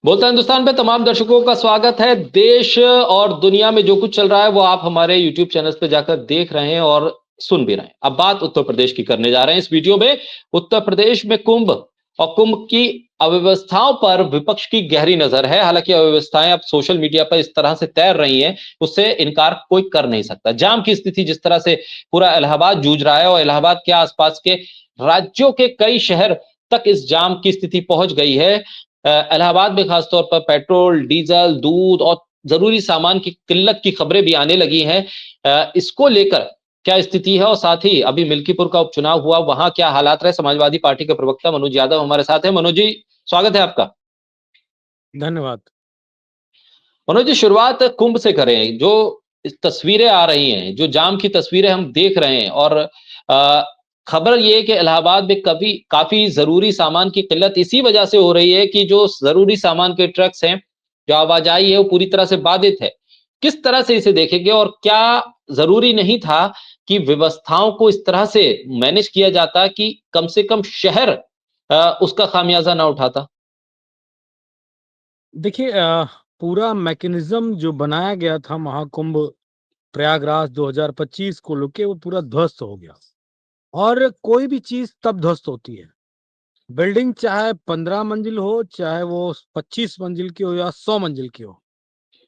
बोलता हिंदुस्तान पे तमाम दर्शकों का स्वागत है। देश और दुनिया में जो कुछ चल रहा है वो आप हमारे यूट्यूब चैनल्स पे जाकर देख रहे हैं और सुन भी रहे हैं। अब बात उत्तर प्रदेश की करने जा रहे हैं इस वीडियो में। उत्तर प्रदेश में कुंभ और कुंभ की अव्यवस्थाओं पर विपक्ष की गहरी नजर है। हालांकि अव्यवस्थाएं अब सोशल मीडिया पर इस तरह से तैर रही हैं, उससे इनकार कोई कर नहीं सकता। जाम की स्थिति जिस तरह से पूरा इलाहाबाद जूझ रहा है और इलाहाबाद के आसपास के राज्यों के कई शहर तक इस जाम की स्थिति पहुंच गई है। इलाहाबाद में खासतौर पर पेट्रोल, डीजल, दूध और जरूरी सामान की किल्लत की खबरें भी आने लगी हैं। इसको लेकर क्या स्थिति है और साथ ही अभी मिल्कीपुर का उपचुनाव हुआ, वहां क्या हालात रहे। समाजवादी पार्टी के प्रवक्ता मनोज यादव हमारे साथ हैं। मनोज जी, स्वागत है आपका। धन्यवाद। मनोज जी, शुरुआत कुंभ से करें। जो तस्वीरें आ रही हैं, जो जाम की तस्वीरें हम देख रहे हैं और खबर ये है कि इलाहाबाद में कभी काफी जरूरी सामान की किल्लत इसी वजह से हो रही है कि जो जरूरी सामान के ट्रक्स हैं, जो आवाजाही है वो पूरी तरह से बाधित है। किस तरह से इसे देखेंगे और क्या जरूरी नहीं था कि व्यवस्थाओं को इस तरह से मैनेज किया जाता कि कम से कम शहर उसका खामियाजा ना उठाता। देखिए पूरा मैकेनिज्म जो बनाया गया था महाकुंभ प्रयागराज 2025 को लेके वो पूरा ध्वस्त हो गया। और कोई भी चीज तब ध्वस्त होती है, बिल्डिंग चाहे 15 मंजिल हो, चाहे वो 25 मंजिल की हो या 100 मंजिल की हो,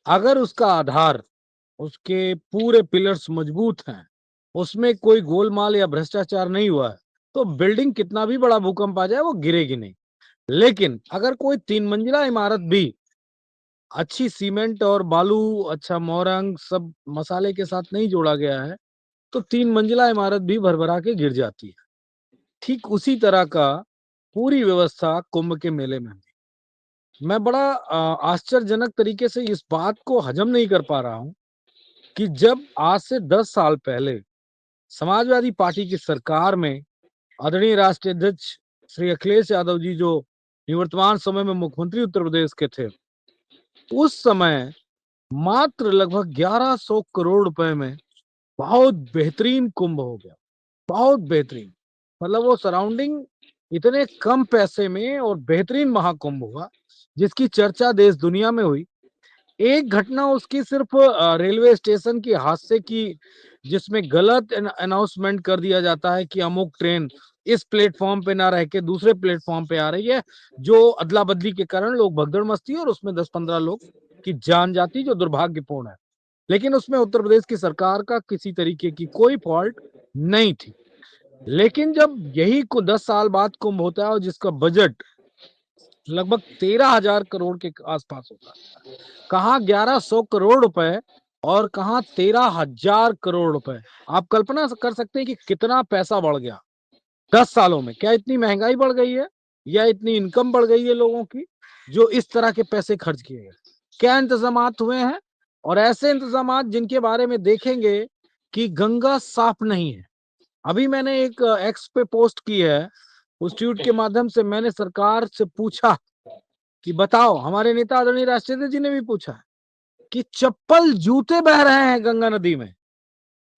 अगर उसका आधार, उसके पूरे पिलर्स मजबूत हैं, उसमें कोई गोलमाल या भ्रष्टाचार नहीं हुआ है, तो बिल्डिंग कितना भी बड़ा भूकंप आ जाए वो गिरेगी नहीं। लेकिन अगर कोई 3 मंजिला इमारत भी अच्छी सीमेंट और बालू, अच्छा मोरंग, सब मसाले के साथ नहीं जोड़ा गया है, तो 3 मंजिला इमारत भी भरभरा के गिर जाती है। ठीक उसी तरह का पूरी व्यवस्था कुंभ के मेले में हुई। मैं बड़ा आश्चर्यजनक तरीके से इस बात को हजम नहीं कर पा रहा हूँ कि जब आज से 10 साल पहले समाजवादी पार्टी की सरकार में आदरणीय राष्ट्रीय अध्यक्ष श्री अखिलेश यादव जी, जो निवर्तमान समय में मुख्यमंत्री उत्तर प्रदेश के थे, उस समय मात्र लगभग 1100 करोड़ रुपए में बहुत बेहतरीन कुंभ हो गया। बहुत बेहतरीन, मतलब वो सराउंडिंग इतने कम पैसे में और बेहतरीन महाकुंभ हुआ, जिसकी चर्चा देश दुनिया में हुई। एक घटना उसकी सिर्फ रेलवे स्टेशन के हादसे की, जिसमें गलत अनाउंसमेंट कर दिया जाता है कि अमुक ट्रेन इस प्लेटफॉर्म पे ना रह के दूसरे प्लेटफॉर्म पे आ रही है, जो अदला बदली के कारण लोग भगदड़ मचती है और उसमें 10-15 लोग की जान जाती, जो दुर्भाग्यपूर्ण है। लेकिन उसमें उत्तर प्रदेश की सरकार का किसी तरीके की कोई फॉल्ट नहीं थी। लेकिन जब यही को 10 साल बाद कुंभ होता है और जिसका बजट लगभग 13,000 करोड़ के आसपास होता है, कहाँ 1100 करोड़ रुपए और कहाँ 13,000 करोड़ रुपए। आप कल्पना कर सकते हैं कि कितना पैसा बढ़ गया 10 सालों में। क्या इतनी महंगाई बढ़ गई है या इतनी इनकम बढ़ गई है लोगों की, जो इस तरह के पैसे खर्च किए गए? क्या इंतजामात हुए हैं? और ऐसे इंतजामात जिनके बारे में देखेंगे कि गंगा साफ नहीं है। अभी मैंने एक एक्स पे पोस्ट की है, उस ट्वीट के माध्यम से मैंने सरकार से पूछा कि बताओ, हमारे नेता आदरणीय राष्ट्रीय अध्यक्ष जी ने भी पूछा कि चप्पल जूते बह रहे हैं गंगा नदी में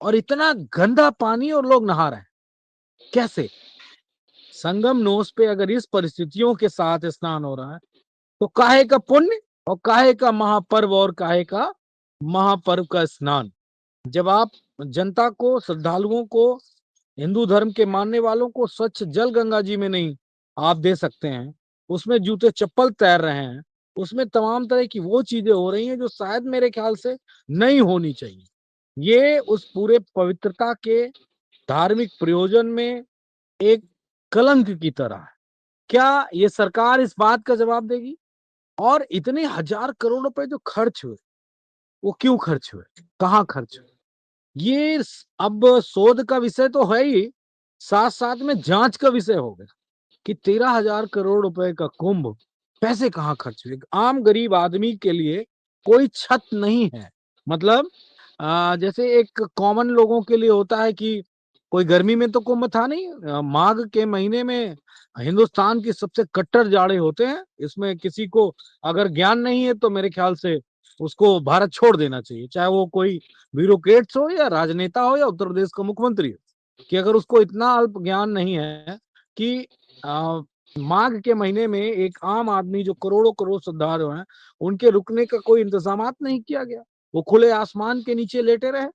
और इतना गंदा पानी और लोग नहा रहे हैं, कैसे? संगम नोस पे अगर इस परिस्थितियों के साथ स्नान हो रहा है, तो काहे का पुण्य और काहे का महापर्व और काहे का महापर्व का स्नान। जब आप जनता को, श्रद्धालुओं को, हिंदू धर्म के मानने वालों को स्वच्छ जल गंगा जी में नहीं आप दे सकते हैं, उसमें जूते चप्पल तैर रहे हैं, उसमें तमाम तरह की वो चीजें हो रही हैं जो शायद मेरे ख्याल से नहीं होनी चाहिए। ये उस पूरे पवित्रता के धार्मिक प्रयोजन में एक कलंक की तरह है। क्या ये सरकार इस बात का जवाब देगी? और इतने हजार करोड़ रुपए जो खर्च हुए, वो क्यों खर्च हुए, कहाँ खर्च हुए? अब शोध का विषय तो है ही, साथ साथ में जांच का विषय हो गया कि 13,000 करोड़ रुपए का कुंभ पैसे कहाँ खर्च हुए। आम गरीब आदमी के लिए कोई छत नहीं है। मतलब जैसे एक कॉमन लोगों के लिए होता है कि कोई गर्मी में तो कुंभ था नहीं, माघ के महीने में हिंदुस्तान की सबसे कट्टर जाड़े होते हैं। इसमें किसी को अगर ज्ञान नहीं है तो मेरे ख्याल से उसको भारत छोड़ देना चाहिए, चाहे वो कोई ब्यूरोक्रेट्स हो या राजनेता हो या उत्तर प्रदेश का मुख्यमंत्री हो, कि अगर उसको इतना अल्प ज्ञान नहीं है कि माघ के महीने में एक आम आदमी जो करोड़ों करोड़ श्रद्धालु हैं, उनके रुकने का कोई इंतजामात नहीं किया गया। वो खुले आसमान के नीचे लेटे रहे।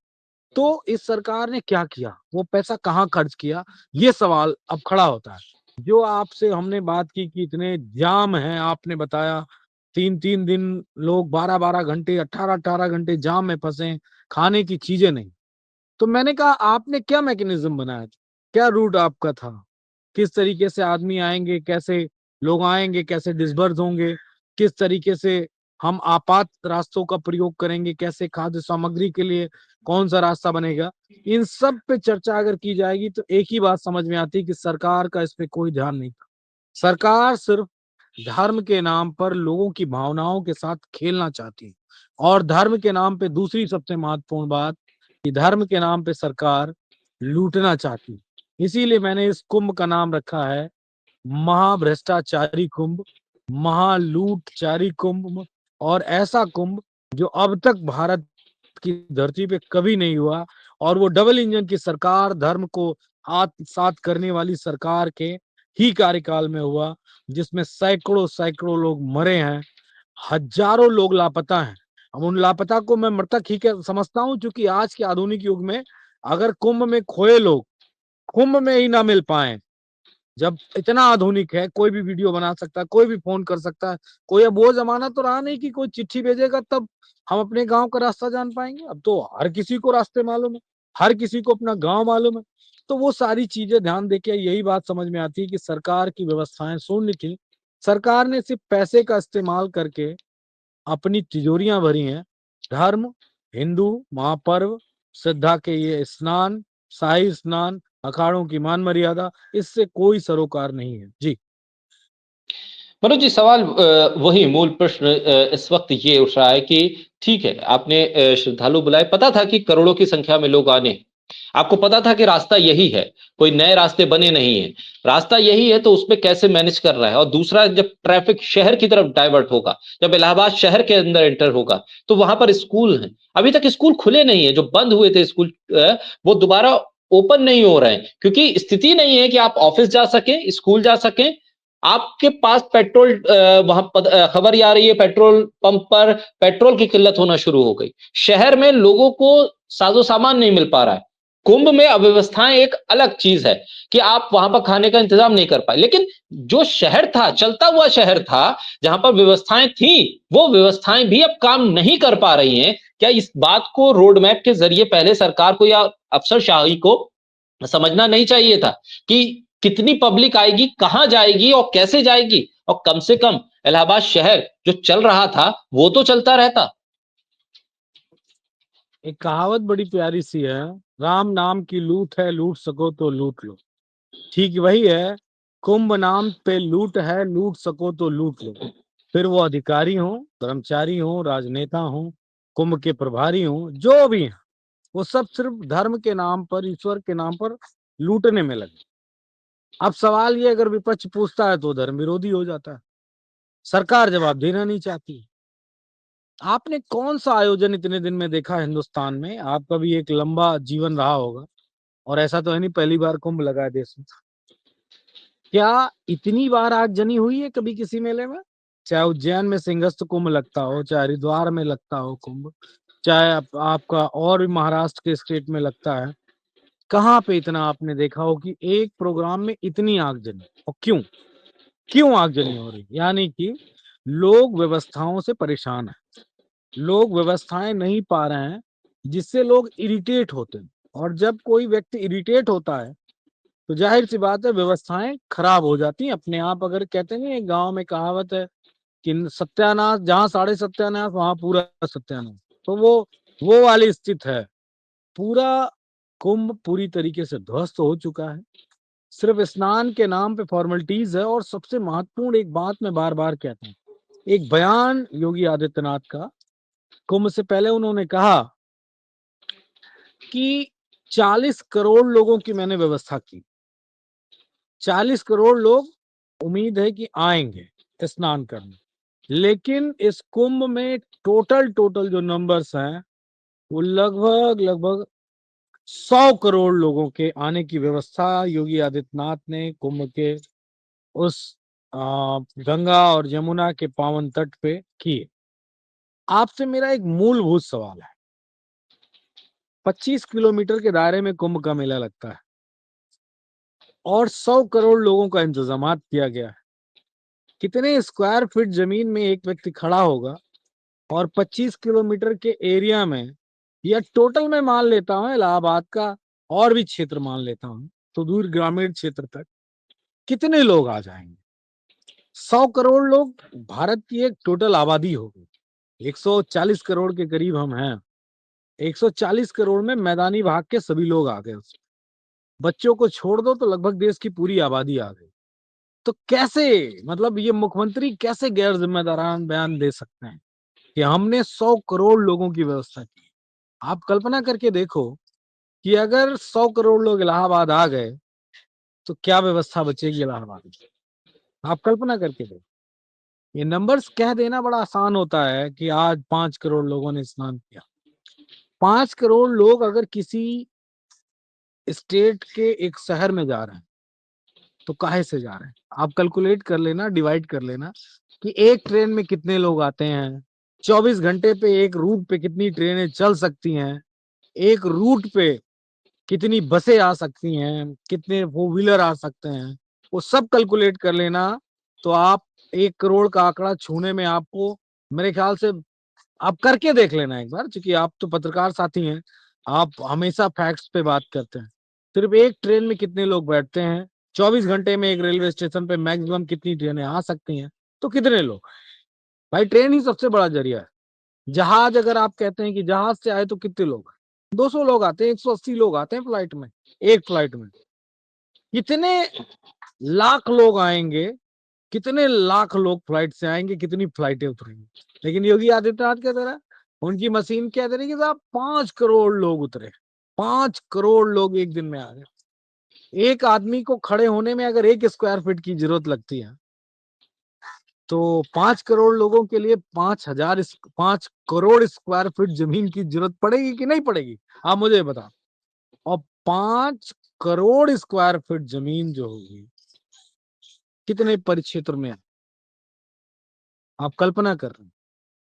तो इस सरकार ने क्या किया, वो पैसा कहाँ खर्च किया, ये सवाल अब खड़ा होता है। जो आपसे हमने बात की कि इतने जाम हैं, आपने बताया 3-3 दिन लोग 12-12 घंटे 18-18 घंटे जाम में फंसे, खाने की चीजें नहीं। तो मैंने कहा आपने क्या मैकेनिज्म बनाया, क्या रूट आपका था, किस तरीके से आदमी आएंगे, कैसे लोग आएंगे, कैसे डिसबर्स होंगे, किस तरीके से हम आपात रास्तों का प्रयोग करेंगे, कैसे खाद्य सामग्री के लिए कौन सा रास्ता बनेगा। इन सब पे चर्चा अगर की जाएगी तो एक ही बात समझ में आती है कि सरकार का इस पे कोई ध्यान नहीं था। सरकार सिर्फ धर्म के नाम पर लोगों की भावनाओं के साथ खेलना चाहती है। और धर्म के नाम पे दूसरी सबसे महत्वपूर्ण बात कि धर्म के नाम पे सरकार लूटना चाहती है। इसीलिए मैंने इस कुंभ का नाम रखा है महाभ्रष्टाचारी कुंभ, महालूटचारी कुंभ, और ऐसा कुंभ जो अब तक भारत की धरती पे कभी नहीं हुआ। और वो डबल इंजन की सरकार, धर्म को आत्मसात करने वाली सरकार के ही कार्यकाल में हुआ, जिसमें सैकड़ों सैकड़ों लोग मरे हैं, हजारों लोग लापता हैं। अब उन लापता को मैं मृतक ही समझता हूं, क्योंकि आज के आधुनिक युग में अगर कुंभ में खोए लोग कुंभ में ही ना मिल पाए, जब इतना आधुनिक है, कोई भी वीडियो बना सकता है, कोई भी फोन कर सकता है, कोई अब वो जमाना तो रहा नहीं कि कोई चिट्ठी भेजेगा तब हम अपने गांव का रास्ता जान पाएंगे। अब तो हर किसी को रास्ते मालूम है, हर किसी को अपना गांव मालूम है। तो वो सारी चीजें ध्यान देके यही बात समझ में आती है कि सरकार की व्यवस्थाएं शून्य थी। सरकार ने सिर्फ पैसे का इस्तेमाल करके अपनी तिजोरियां भरी हैं। धर्म, हिंदू महापर्व, श्रद्धा के ये स्नान, शाही स्नान, अखाड़ों की मान मर्यादा, इससे कोई सरोकार नहीं है। जी। मनोज जी, सवाल वही मूल प्रश्न इस वक्त ये उठ रहा है कि ठीक है, आपने श्रद्धालु बुलाए, पता था कि करोड़ों की संख्या में लोग आने, आपको पता था कि रास्ता यही है, कोई नए रास्ते बने नहीं है, रास्ता यही है, तो उसमें कैसे मैनेज कर रहा है। और दूसरा, जब ट्रैफिक शहर की तरफ डाइवर्ट होगा, जब इलाहाबाद शहर के अंदर एंटर होगा, तो वहां पर स्कूल हैं, अभी तक स्कूल खुले नहीं है, जो बंद हुए थे स्कूल वो दोबारा ओपन नहीं हो रहे हैं, क्योंकि स्थिति नहीं है कि आप ऑफिस जा सकें, स्कूल जा सकें। आपके पास पेट्रोल वहां खबर ये आ रही है, पेट्रोल पंप पर पेट्रोल की किल्लत होना शुरू हो गई, शहर में लोगों को साजो सामान नहीं मिल पा रहा है। कुंभ में अव्यवस्थाएं एक अलग चीज है कि आप वहां पर खाने का इंतजाम नहीं कर पाए, लेकिन जो शहर था, चलता हुआ शहर था, जहां पर व्यवस्थाएं थी, वो व्यवस्थाएं भी अब काम नहीं कर पा रही हैं। क्या इस बात को रोड मैप के जरिए पहले सरकार को या अफसरशाही को समझना नहीं चाहिए था कि कितनी पब्लिक आएगी, कहां जाएगी और कैसे जाएगी, और कम से कम इलाहाबाद शहर जो चल रहा था वो तो चलता रहता। एक कहावत बड़ी प्यारी सी है, राम नाम की लूट है, लूट सको तो लूट लो। ठीक वही है, कुंभ नाम पे लूट है, लूट सको तो लूट लो। फिर वो अधिकारी हो, कर्मचारी हो, राजनेता हो, कुंभ के प्रभारी हो, जो भी हैं, वो सब सिर्फ धर्म के नाम पर, ईश्वर के नाम पर लूटने में लगे। अब सवाल ये, अगर विपक्ष पूछता है तो धर्म विरोधी हो जाता है, सरकार जवाब देना नहीं चाहती। आपने कौन सा आयोजन इतने दिन में देखा हिंदुस्तान में? आपका भी एक लंबा जीवन रहा होगा, और ऐसा तो है नहीं पहली बार कुंभ लगा है देश में। क्या इतनी बार आगजनी हुई है कभी किसी मेले में? चाहे उज्जैन में सिंहस्थ कुंभ लगता हो, चाहे हरिद्वार में लगता हो कुंभ, चाहे आपका और भी महाराष्ट्र के स्टेट में लगता है, कहाँ पे इतना आपने देखा हो कि एक प्रोग्राम में इतनी आगजनी? और क्यों क्यों आगजनी हो रही? यानी कि लोग व्यवस्थाओं से परेशान हैं, लोग व्यवस्थाएं नहीं पा रहे हैं, जिससे लोग इरिटेट होते हैं। और जब कोई व्यक्ति इरिटेट होता है तो जाहिर सी बात है व्यवस्थाएं खराब हो जाती हैं अपने आप। अगर कहते नहीं, एक गांव में कहावत है कि सत्यानाश जहां साढ़े सत्यानाश वहां पूरा सत्यानाश। तो वो वाली स्थिति है। पूरा कुंभ पूरी तरीके से ध्वस्त हो चुका है। सिर्फ स्नान के नाम पे फॉर्मेलिटीज है। और सबसे महत्वपूर्ण एक बात मैं बार बार कहता हूँ, एक बयान योगी आदित्यनाथ का कुंभ से पहले उन्होंने कहा कि 40 करोड़ लोगों की मैंने व्यवस्था की। 40 करोड़ लोग उम्मीद है कि आएंगे स्नान करने। लेकिन इस कुंभ में टोटल जो नंबर्स हैं वो लगभग लगभग 100 करोड़ लोगों के आने की व्यवस्था योगी आदित्यनाथ ने कुंभ के उस गंगा और यमुना के पावन तट पे किए। आपसे मेरा एक मूलभूत सवाल है, 25 किलोमीटर के दायरे में कुंभ का मेला लगता है और 100 करोड़ लोगों का इंतजामात किया गया है। कितने स्क्वायर फीट जमीन में एक व्यक्ति खड़ा होगा और 25 किलोमीटर के एरिया में, या टोटल में मान लेता हूं इलाहाबाद का और भी क्षेत्र मान लेता हूं, तो दूर ग्रामीण क्षेत्र तक कितने लोग आ जाएंगे? 100 करोड़ लोग, भारत की एक टोटल आबादी होगी। 140 करोड़ के करीब हम हैं। 140 करोड़ में मैदानी भाग के सभी लोग आ गए उसमें। बच्चों को छोड़ दो तो लगभग देश की पूरी आबादी आ गई। तो कैसे, मतलब ये मुख्यमंत्री कैसे गैर जिम्मेदारान बयान दे सकते हैं कि हमने 100 करोड़ लोगों की व्यवस्था की? आप कल्पना करके देखो कि अगर 100 करोड़ लोग इलाहाबाद आ गए तो क्या व्यवस्था बचेगी इलाहाबाद में? आप कल्पना करके देखो। ये नंबर्स कह देना बड़ा आसान होता है कि आज 5 करोड़ लोगों ने स्नान किया। 5 करोड़ लोग अगर किसी स्टेट के एक शहर में जा रहे हैं तो काहे से जा रहे हैं? आप कैलकुलेट कर लेना, डिवाइड कर लेना कि एक ट्रेन में कितने लोग आते हैं, 24 घंटे पे एक रूट पे कितनी ट्रेनें चल सकती हैं, एक रूट पे कितनी बसें आ सकती हैं, कितने फोर व्हीलर आ सकते हैं, वो सब कैलकुलेट कर लेना। तो आप 1 करोड़ का आंकड़ा छूने में आपको, मेरे ख्याल से, आप करके देख लेना एक बार, क्योंकि आप तो पत्रकार साथी हैं, आप हमेशा फैक्ट्स पे बात करते हैं। सिर्फ एक ट्रेन में कितने लोग बैठते हैं, 24 घंटे में एक रेलवे स्टेशन पे मैक्सिमम कितनी ट्रेनें आ सकती हैं, तो कितने लोग? भाई ट्रेन ही सबसे बड़ा जरिया है। जहाज अगर आप कहते हैं कि जहाज से आए तो कितने लोग? 200 लोग आते हैं, 180 लोग आते हैं फ्लाइट में, एक फ्लाइट में। कितने लाख लोग आएंगे, कितने लाख लोग फ्लाइट से आएंगे, कितनी फ्लाइटें उतरेंगी? लेकिन योगी आदित्यनाथ क्या दे रहा है, उनकी मशीन क्या दे रही है कि साहब 5 करोड़ लोग उतरे, 5 करोड़ लोग एक दिन में आ गए। एक आदमी को खड़े होने में अगर 1 स्क्वायर फीट की जरूरत लगती है, तो 5 करोड़ लोगों के लिए 5 करोड़ स्क्वायर फीट जमीन की जरूरत पड़ेगी कि नहीं पड़ेगी? आप मुझे बताओ। और 5 करोड़ स्क्वायर फीट जमीन जो होगी, कितने परिक्षेत्र में है? आप कल्पना कर रहे हैं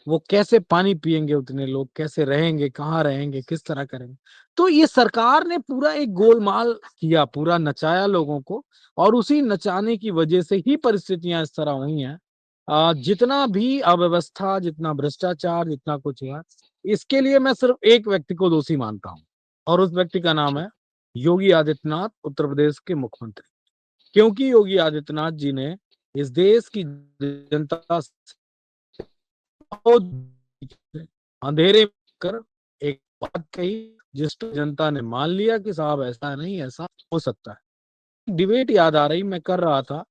वो कैसे पानी पिएंगे, उतने लोग कैसे रहेंगे, कहाँ रहेंगे, किस तरह करेंगे? तो ये सरकार ने पूरा एक गोलमाल किया, पूरा नचाया लोगों को, और उसी नचाने की वजह से ही परिस्थितियां इस तरह हुई हैं। जितना भी अव्यवस्था, जितना भ्रष्टाचार, जितना कुछ हुआ, इसके लिए मैं सिर्फ एक व्यक्ति को दोषी मानता हूं, और उस व्यक्ति का नाम है योगी आदित्यनाथ, उत्तर प्रदेश के मुख्यमंत्री। क्योंकि योगी आदित्यनाथ जी ने इस देश की जनता अंधेरे में कर एक बात कही, जिस पर जनता ने मान लिया कि साहब ऐसा नहीं, ऐसा हो सकता है। डिबेट याद आ रही, मैं कर रहा था।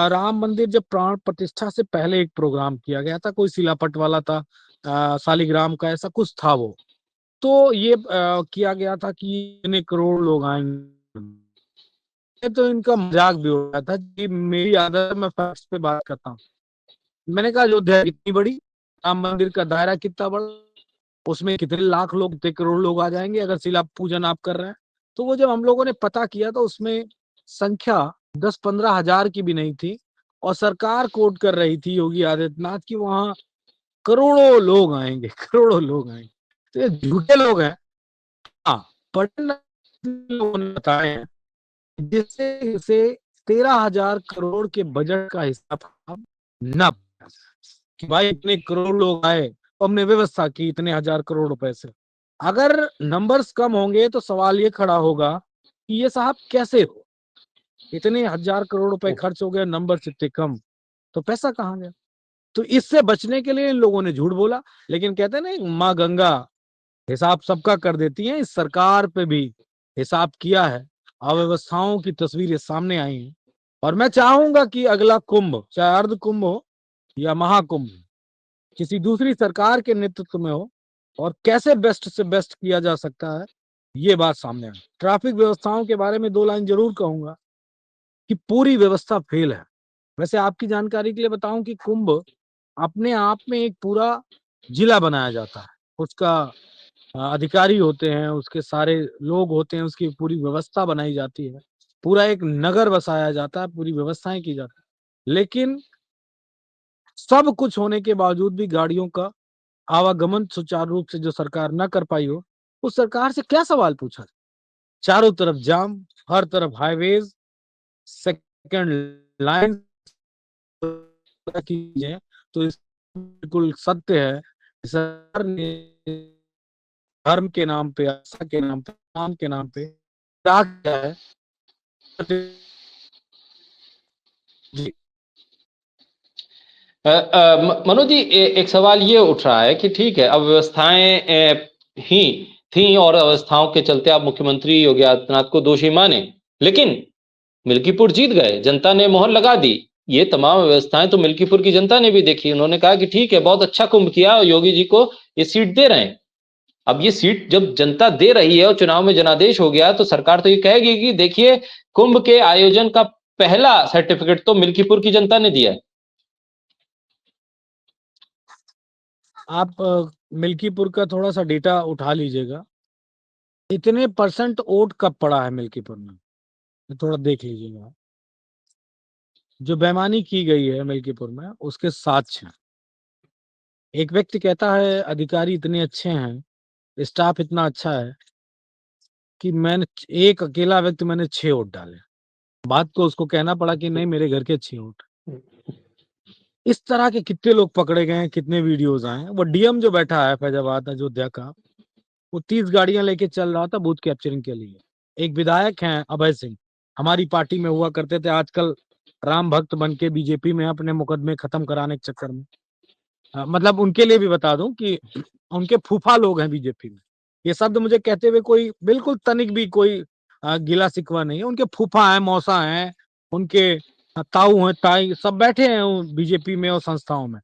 राम मंदिर जब प्राण प्रतिष्ठा से पहले एक प्रोग्राम किया गया था, कोई सिलापट वाला था, शालिग्राम का ऐसा कुछ था वो। तो ये किया गया था कि इतने करोड़ लोग आएंगे। तो इनका मजाक भी हो रहा था कि मेरी आदत है, मैं फैक्ट्स पे बात करता हूँ। मैंने कहा अयोध्या कितनी बड़ी, राम मंदिर का दायरा कितना बड़ा, उसमें कितने लाख लोग, कितने करोड़ लोग आ जाएंगे अगर शिला पूजन आप कर रहे हैं? तो वो जब हम लोगों ने पता किया तो उसमें संख्या 10-15 हजार की भी नहीं थी, और सरकार कोट कर रही थी योगी आदित्यनाथ की वहां करोड़ों लोग आएंगे, करोड़ों लोग आएंगे। तो ये झूठे लोग हैं। हाँ, पटना लोगों ने बताया है, जिससे इसे 13,000 करोड़ के बजट का हिस्सा था न, कि भाई इतने करोड़ लोग आए तो हमने व्यवस्था की इतने 1,000 करोड़ रुपए से। अगर नंबर्स कम होंगे तो सवाल ये खड़ा होगा कि ये साहब कैसे हो, इतने 1,000 करोड़ रुपए खर्च हो गए, नंबर इतने कम, तो पैसा कहाँ गया? तो इससे बचने के लिए इन लोगों ने झूठ बोला। लेकिन कहते हैं ना, माँ गंगा हिसाब सबका कर देती है, इस सरकार पे भी हिसाब किया है, अव्यवस्थाओं की तस्वीरें सामने आई हैं। और मैं चाहूंगा कि अगला कुंभ, चाहे अर्ध कुंभ हो या महाकुंभ, किसी दूसरी सरकार के नेतृत्व में हो, और कैसे बेस्ट से बेस्ट किया जा सकता है, ये बात सामने आए। ट्रैफिक व्यवस्थाओं के बारे में 2 लाइन जरूर कहूंगा कि पूरी व्यवस्था फेल है। वैसे आपकी जानकारी के लिए बताऊं कि कुंभ अपने आप में एक पूरा जिला बनाया जाता है, उसका अधिकारी होते हैं, उसके सारे लोग होते हैं, उसकी पूरी व्यवस्था बनाई जाती है। पूरा एक नगर बसाया जाता है, पूरी व्यवस्थाएं की जाती है, लेकिन सब कुछ होने के बावजूद भी गाड़ियों का आवागमन सुचारू रूप से जो सरकार न कर पाई हो, उस सरकार से क्या सवाल पूछा? चारों तरफ जाम, हर तरफ हाईवेज, सेकंड लाइन चीजें। तो इस बिल्कुल सत्य है, सरकार ने धर्म के नाम पे, आस्था के नाम पे, नाम के नाम पे क्या किया है? जी। मनोज जी, एक सवाल ये उठ रहा है कि ठीक है, अब व्यवस्थाएं ही थी और अवस्थाओं के चलते आप मुख्यमंत्री योगी आदित्यनाथ को दोषी माने, लेकिन मिल्कीपुर जीत गए, जनता ने मोहर लगा दी। ये तमाम व्यवस्थाएं तो मिल्कीपुर की जनता ने भी देखी। उन्होंने कहा कि ठीक है, बहुत अच्छा कुंभ किया और योगी जी को ये सीट दे रहे हैं। अब ये सीट जब जनता दे रही है और चुनाव में जनादेश हो गया, तो सरकार तो ये कहेगी कि देखिए, कुंभ के आयोजन का पहला सर्टिफिकेट तो मिल्कीपुर की जनता ने दिया है। आप मिल्कीपुर का थोड़ा सा डेटा उठा लीजिएगा, इतने परसेंट वोट कब पड़ा है मिल्कीपुर में, थोड़ा देख लीजिएगा। जो बेईमानी की गई है मिल्कीपुर में, उसके साक्ष्य हैं। एक व्यक्ति कहता है अधिकारी इतने अच्छे हैं, स्टाफ इतना अच्छा है कि मैंने एक अकेला व्यक्ति, मैंने 6 वोट डाले। बात को उसको कहना पड़ा कि नहीं, मेरे घर के 6 वोट। इस तरह के कितने लोग पकड़े गए हैं, कितने वीडियोज आए हैं। वो डीएम जो बैठा है फैजाबाद अयोध्या का, वो 30 गाड़ियां लेके चल रहा था बूथ कैप्चरिंग के लिए। एक विधायक हैं अभय सिंह, हमारी पार्टी में हुआ करते थे, आजकल राम भक्त बन के बीजेपी में अपने मुकदमे खत्म कराने के चक्कर में। मतलब उनके लिए भी बता दूं कि उनके फूफा लोग हैं बीजेपी में। ये शब्द मुझे कहते हुए कोई बिल्कुल तनिक भी कोई गिला शिकवा नहीं है। उनके फूफा हैं, मौसा हैं, उनके ताऊ हैं, ताई, सब बैठे हैं बीजेपी में और संस्थाओं में।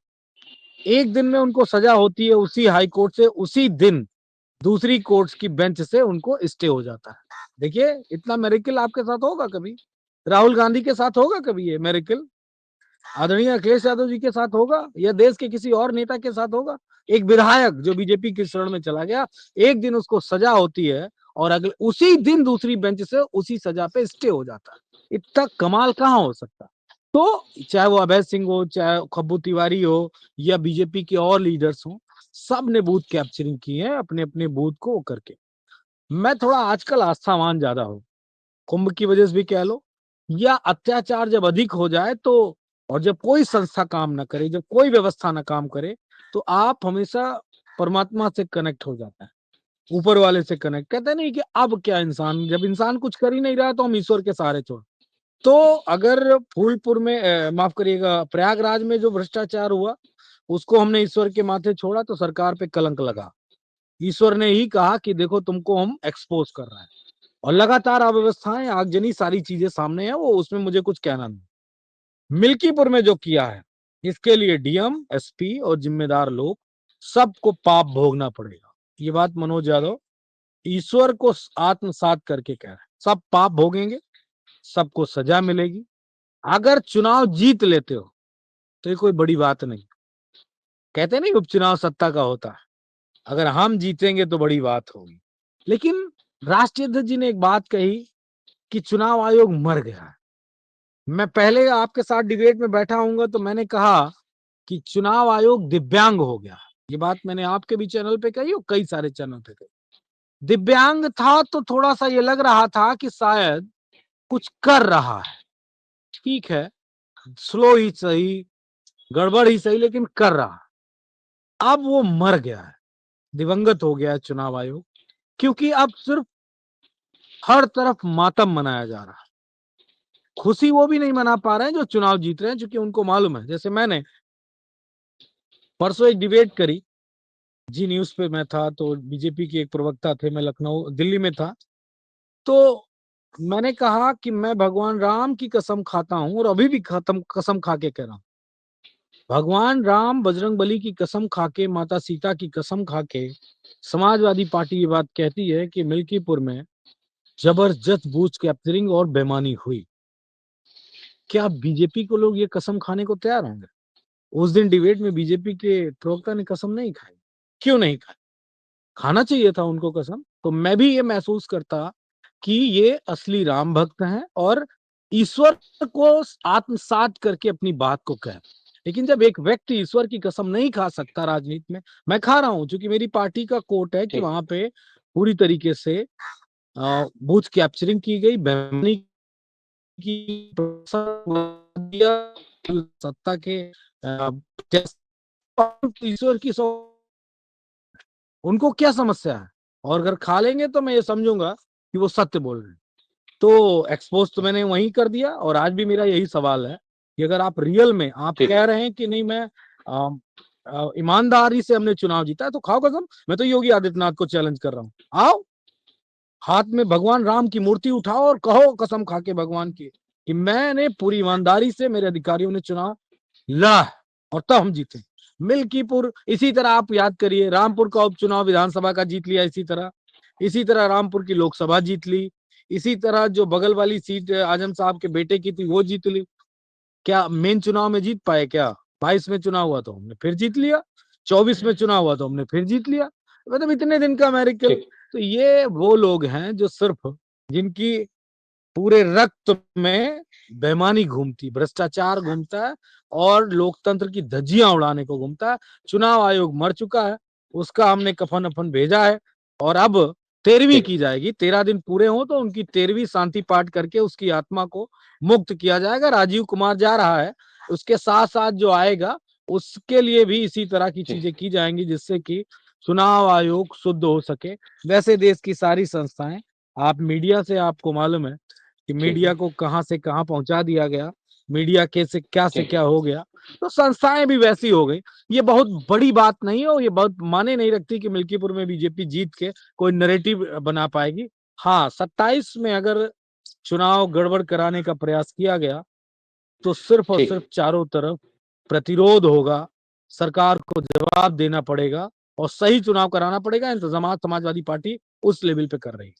एक दिन में उनको सजा होती है, उसी हाई कोर्ट से उसी दिन दूसरी कोर्ट्स की बेंच से उनको स्टे हो जाता है। देखिए, इतना मेरिकल आपके साथ होगा कभी? राहुल गांधी के साथ होगा कभी ये मेरिकल? आदरणीय अखिलेश यादव जी के साथ होगा या देश के किसी और नेता के साथ होगा? एक विधायक जो बीजेपी की शरण में चला गया, एक दिन उसको सजा होती है और अगले उसी दिन दूसरी बेंच से उसी सजा पे स्टे हो जाता है। इतना कमाल कहाँ हो सकता? तो चाहे वो अभय सिंह हो, चाहे खब्बू तिवारी हो, या बीजेपी के और लीडर्स हो, सब ने बूथ कैप्चरिंग की है अपने अपने बूथ को करके। मैं थोड़ा आजकल आस्थावान ज्यादा हूँ, कुंभ की वजह से भी कह लो, या अत्याचार जब अधिक हो जाए तो, और जब कोई संस्था काम ना करे, जब कोई व्यवस्था ना काम करे, तो आप हमेशा परमात्मा से कनेक्ट हो जाता है, ऊपर वाले से कनेक्ट। कहते नहीं कि अब क्या, इंसान जब इंसान कुछ कर ही नहीं रहा तो हम ईश्वर के सहारे छोड़। तो अगर फूलपुर में माफ करिएगा, प्रयागराज में जो भ्रष्टाचार हुआ, उसको हमने ईश्वर के माथे छोड़ा तो सरकार पे कलंक लगा। ईश्वर ने ही कहा कि देखो, तुमको हम एक्सपोज कर रहे हैं, और लगातार अव्यवस्थाएं, आगजनी, सारी चीजें सामने है, वो उसमें मुझे कुछ कहना नहीं। मिल्कीपुर में जो किया है, इसके लिए डीएम, एसपी और जिम्मेदार लोग सबको पाप भोगना पड़ेगा। ये बात मनोज यादव ईश्वर को आत्मसात करके कह रहे हैं। सब पाप भोगेंगे, सबको सजा मिलेगी। अगर चुनाव जीत लेते हो तो ये कोई बड़ी बात नहीं। कहते नहीं उपचुनाव सत्ता का होता है, अगर हम जीतेंगे तो बड़ी बात होगी। लेकिन राष्ट्रीय अध्यक्ष जी ने एक बात कही कि चुनाव आयोग मर गया है। मैं पहले आपके साथ डिबेट में बैठा हूंगा तो मैंने कहा कि चुनाव आयोग दिव्यांग हो गया। ये बात मैंने आपके भी चैनल पे कही और कई सारे चैनल पे कही। दिव्यांग था तो थोड़ा सा ये लग रहा था कि शायद कुछ कर रहा है, ठीक है, स्लो ही सही, गड़बड़ ही सही, लेकिन कर रहा है। अब वो मर गया है, दिवंगत हो गया है चुनाव आयोग, क्योंकि अब सिर्फ हर तरफ मातम मनाया जा रहा है। खुशी वो भी नहीं मना पा रहे हैं जो चुनाव जीत रहे हैं, क्योंकि उनको मालूम है। जैसे मैंने परसों एक डिबेट करी, जी न्यूज पे मैं था, तो बीजेपी के एक प्रवक्ता थे, मैं लखनऊ दिल्ली में था। तो मैंने कहा कि मैं भगवान राम की कसम खाता हूं, और अभी भी खत्म कसम खा के कह रहा हूं, भगवान राम, बजरंगबली की कसम खा के, माता सीता की कसम खा के, समाजवादी पार्टी ये बात कहती है कि मिल्कीपुर में जबरदस्त बूथ कैप्चरिंग और बेईमानी हुई। क्या बीजेपी को लोग ये कसम खाने को तैयार होंगे? उस दिन डिबेट में बीजेपी के प्रवक्ता ने कसम नहीं खाई। क्यों नहीं खाई? खाना चाहिए था उनको कसम। तो मैं भी ये महसूस करता कि ये असली राम भक्त हैं और ईश्वर को आत्मसात करके अपनी बात को कह। लेकिन जब एक व्यक्ति ईश्वर की कसम नहीं खा सकता राजनीति में, मैं खा रहा हूं, क्योंकि मेरी पार्टी का कोर्ट है कि ठीक, वहां पे पूरी तरीके से बूथ कैप्चरिंग की गई, बेईमानी की, दिया सत्ता के ईश्वर की उनको क्या समस्या है, और अगर खा लेंगे तो मैं ये समझूंगा कि वो सत्य बोल रहे हैं। तो एक्सपोज तो मैंने वहीं कर दिया, और आज भी मेरा यही सवाल है कि अगर आप रियल में आप ठीक, कह रहे हैं कि नहीं, मैं ईमानदारी से हमने चुनाव जीता है, तो खाओ कसम। मैं तो योगी आदित्यनाथ को चैलेंज कर रहा हूँ, आओ हाथ में भगवान राम की मूर्ति उठाओ और कहो कसम खा के भगवान की कि मैंने पूरी ईमानदारी से, मेरे अधिकारियों ने चुनाव लड़ा है और तब हम जीते। मिल्कीपुर इसी तरह आप याद करिए, रामपुर का उपचुनाव विधानसभा का जीत लिया, इसी तरह रामपुर की लोकसभा जीत ली, इसी तरह जो बगल वाली सीट आजम साहब के बेटे की थी वो जीत ली। क्या मेन चुनाव में जीत पाए? क्या 22 में चुनाव हुआ तो हमने फिर जीत लिया, 24 में चुनाव हुआ तो हमने फिर जीत लिया। मतलब इतने दिन का मेरिकल। ठीक, तो ये वो लोग हैं जो सिर्फ, जिनकी पूरे रक्त में बेईमानी घूमती, भ्रष्टाचार घूमता है और लोकतंत्र की धज्जियां उड़ाने को घूमता है। चुनाव आयोग मर चुका है, उसका हमने कफन अफन भेजा है, और अब 13वीं ठीक, की जाएगी। 13 दिन पूरे हो तो उनकी 13वीं शांति पाठ करके उसकी आत्मा को मुक्त किया जाएगा। राजीव कुमार जा रहा है, उसके साथ साथ जो आएगा उसके लिए भी इसी तरह की जी, चीजें की जाएंगी, जिससे कि चुनाव आयोग शुद्ध हो सके। वैसे देश की सारी संस्थाएं, आप मीडिया से आपको मालूम है कि ठीक, मीडिया को कहां से कहां पहुंचा दिया गया, मीडिया के से ठीक, क्या हो गया, तो संस्थाएं भी वैसी हो गई। ये बहुत बड़ी बात नहीं है, और ये बहुत माने नहीं रखती कि मिल्कीपुर में बीजेपी जीत के कोई नैरेटिव बना पाएगी। हाँ, 27 में अगर चुनाव गड़बड़ कराने का प्रयास किया गया तो सिर्फ और ठीक। सिर्फ चारों तरफ प्रतिरोध होगा, सरकार को जवाब देना पड़ेगा और सही चुनाव कराना पड़ेगा। इंतजाम समाजवादी पार्टी उस लेवल पे कर रही है।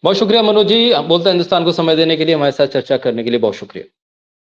बहुत शुक्रिया मनोज जी, बोलता हिंदुस्तान को समय देने के लिए, हमारे साथ चर्चा करने के लिए बहुत शुक्रिया।